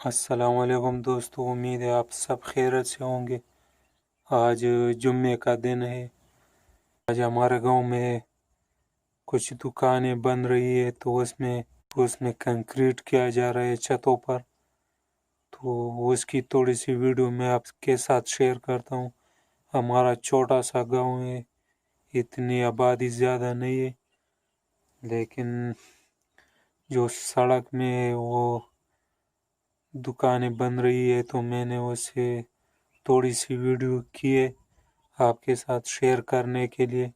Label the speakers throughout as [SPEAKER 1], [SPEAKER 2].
[SPEAKER 1] السلام علیکم دوستو، امید ہے آپ سب خیرت سے ہوں گے۔ آج جمعے کا دن ہے۔ آج ہمارے گاؤں میں کچھ دکانیں بن رہی ہے تو اس میں کنکریٹ کیا جا رہا ہے چھتوں پر، تو اس کی تھوڑی سی ویڈیو میں آپ کے ساتھ شیئر کرتا ہوں۔ ہمارا چھوٹا سا گاؤں ہے، اتنی آبادی زیادہ نہیں ہے، لیکن جو سڑک میں وہ دکانیں بن رہی ہے تو میں نے اسے تھوڑی سی ویڈیو کی ہے آپ کے ساتھ شیئر کرنے کے لیے۔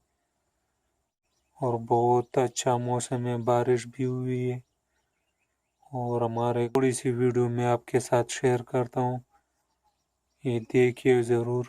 [SPEAKER 1] اور بہت اچھا موسم ہے، بارش بھی ہوئی ہے، اور ہمارے تھوڑی سی ویڈیو میں آپ کے ساتھ شیئر کرتا ہوں، یہ دیکھیے ضرور۔